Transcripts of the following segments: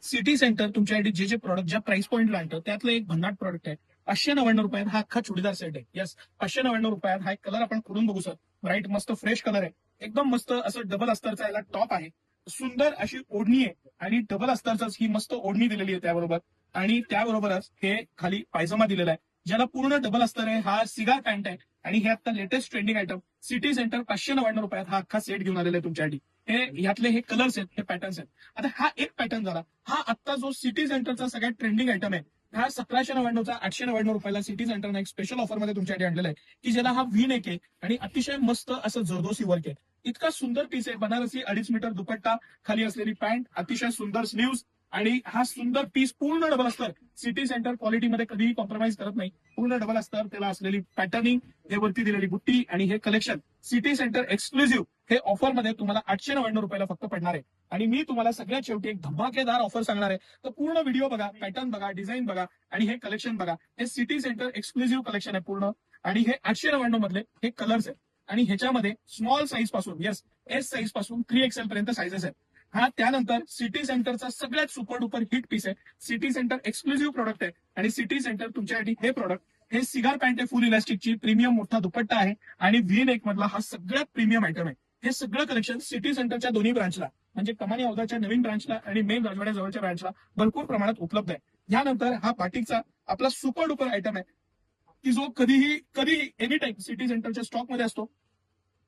City centre तुमच्यासाठी जे product ज्या प्राइस पॉईंटला आणतं त्यातलं एक भन्नाट प्रोडक्ट आहे. 599 हा अख्खा चुडीदार सेट आहे. येस, 599 हा एक कलर आपण खोलून बघू सर. ब्राईट मस्त फ्रेश कलर आहे. एकदम मस्त असं डबल अस्तरचा याला टॉप आहे. सुंदर अशी ओढणी आहे आणि डबल अस्तरचाच ही मस्त ओढणी दिलेली आहे त्याबरोबर. आणि त्याबरोबरच हे खाली पायजमा दिलेला आहे, ज्याला पूर्ण डबल अस्तर आहे. हा सिगार पॅन्ट आहे आणि हे आता latest trending item city centre 599 हा अख्खा सेट घेऊन आलेला आहे तुमच्यासाठी. यातले हे कलर्स आहेत, हे पॅटर्न्स आहेत. आता हा एक पॅटर्न झाला. हा आता जो सिटी सेंटरचा सगळ्यात ट्रेंडिंग आयटम आहे, हा 1799चा 899 सिटी सेंटरने एक स्पेशल ऑफरमध्ये तुमच्यासाठी आणलेला आहे, की ज्याला हा व्ही नेक आहे आणि अतिशय मस्त असं जरदोसी वर्क आहे. इतका सुंदर पीस आहे. बनारसी 2.5 मीटर दुपट्टा, खाली असलेली पॅन्ट, अतिशय सुंदर स्लीव्स आणि हा सुंदर पीस पूर्ण डबल अस्तर. सिटी सेंटर क्वालिटीमध्ये कधीही कॉम्प्रोमाइज करत नाही. पूर्ण डबल अस्तर, त्याला असलेली पॅटर्निंग, हे वरती दिलेली बुट्टी आणि हे कलेक्शन सिटी सेंटर एक्सक्लुझिव्ह हे ऑफरमध्ये तुम्हाला 899 फक्त पडणार आहे. आणि मी तुम्हाला सगळ्यात शेवटी एक धमाकेदार ऑफर सांगणार आहे. तर पूर्ण व्हिडिओ बघा, पॅटर्न बघा, डिझाईन बघा आणि हे कलेक्शन बघा. हे सिटी सेंटर एक्सक्लुझिव्ह कलेक्शन आहे पूर्ण. आणि हे 899 मधले हे कलर्स आहेत. आणि ह्याच्यामध्ये स्मॉल साईज पासून, येस, एस साईज पासून 3XL पर्यंत साईजेस आहेत. हा त्यानंतर सिटी सेंटरचा सगळ्यात सुपर डुपर हिट पीस आहे. सिटी सेंटर एक्सक्लुझिव्ह प्रोडक्ट आहे आणि सिटी सेंटर तुमच्यासाठी हे प्रोडक्ट, हे सिगार पॅन्ट आहे फुल इलास्टिकची, प्रीमियम मोठा दुपट्टा आहे आणि व्ही नेक मधला हा सगळ्यात प्रीमियम आयटम आहे. हे सगळं कलेक्शन सिटी सेंटरच्या दोन्ही ब्रांचला, म्हणजे कमानी हौदाच्या नवीन ब्रांचला आणि मेन राजवाड्या जवळच्या ब्रांचला भरपूर प्रमाणात उपलब्ध आहे. यानंतर हा बाटिकचा आपला सुपर डुपर आयटम आहे, की जो कधी एनी टाइम सिटी सेंटरच्या स्टॉकमध्ये असतो,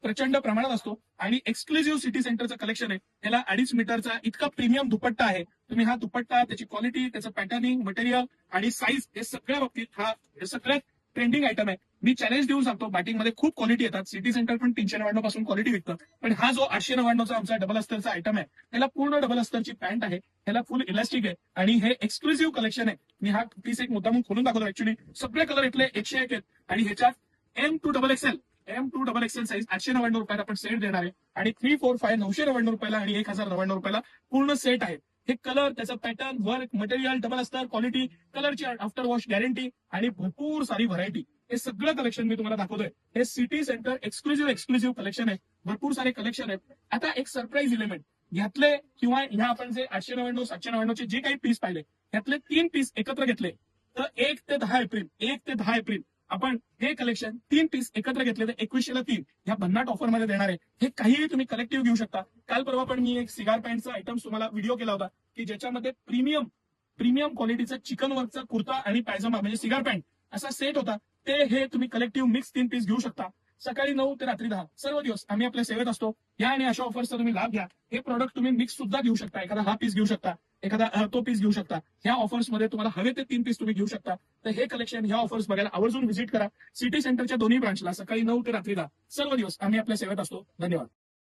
प्रचंड प्रमाणात असतो आणि एक्सक्लुझिव्ह सिटी सेंटरचं कलेक्शन आहे. याला 2.5 मीटरचा इतका प्रीमियम दुपट्टा आहे. तुम्ही हा दुपट्टा, त्याची क्वालिटी, त्याचं पॅटर्निंग, मटेरियल आणि साईज, हे सगळ्या बाबतीत हा हे सगळ्यात ट्रेंडिंग आयटम आहे. मी चॅलेंज देऊन सांगतो, बाटिकमध्ये खूप क्वालिटी येतात. सिटी सेंटर पण 399 पासून क्वालिटी विकतं, पण हा जो 899चा आमचा डबल अस्तरचा आयटम आहे, त्याला पूर्ण डबल अस्तरची पॅन्ट आहे, ह्याला फुल इलास्टिक आहे आणि हे एक्सक्लुझिव्ह कलेक्शन आहे. मी हा पीस एक मुद्दामून खोलून दाखवतो. ऍक्च्युली सगळे कलर इथले 101 आहेत आणि ह्याच्यात M2XL साईज 899 आपण सेट देणार आहे आणि 3, 4, 5 999 आणि 1099 पूर्ण सेट आहे. हे कलर, त्याचं पॅटर्न, वर्क, मटेरियल, डबल अस्तर, क्वालिटी, कलरची आफ्टर वॉश गॅरंटी आणि भरपूर सारी व्हरायटी, हे सगळं कलेक्शन मी तुम्हाला दाखवतोय. हे सिटी सेंटर एक्सक्लुझिव्ह कलेक्शन आहे. भरपूर सारे कलेक्शन आहेत. आता एक सरप्राईज इलेमेंट, ह्यातले किंवा ह्या आपण जे 899 799 जे काही पीस पाहिले, ह्यातले 3 पीस एकत्र घेतले तर 1 ते 10 एप्रिल आपण हे कलेक्शन 3 पीस एकत्र घेतले तर 2100ला 3 ह्या भन्नाट ऑफरमध्ये देणार आहे. हे काहीही तुम्ही कलेक्टिव्ह घेऊ शकता. काल परवा पण मी एक सिगार पॅन्टचा आयटम तुम्हाला व्हिडिओ केला होता, की ज्याच्यामध्ये प्रीमियम क्वालिटीचा चिकन वर्कचा कुर्ता आणि पायजमा म्हणजे सिगार पॅन्ट असा सेट होता. ते हे तुम्ही कलेक्टिव्ह मिक्स 3 पीस घेऊ शकता. सकाळी 9 ते रात्री 10 सर्व दिवस आम्ही आपल्या सेवेत असतो. या आणि अशा ऑफर्सचा तुम्ही लाभ घ्या. हे प्रोडक्ट तुम्ही मिक्स सुद्धा घेऊ शकता. एखादा हा पीस घेऊ शकता, एखादा तो पीस घेऊ शकता. ह्या ऑफर्समध्ये तुम्हाला हवे ते 3 पीस तुम्ही घेऊ शकता. तर हे कलेक्शन, ह्या ऑफर्स बघायला आवर्जून व्हिजिट करा. सिटी सेंटरच्या दोन्ही ब्रांचला सकाळी 9 ते रात्री 10 सर्व दिवस आम्ही आपल्या सेवेत असतो. धन्यवाद.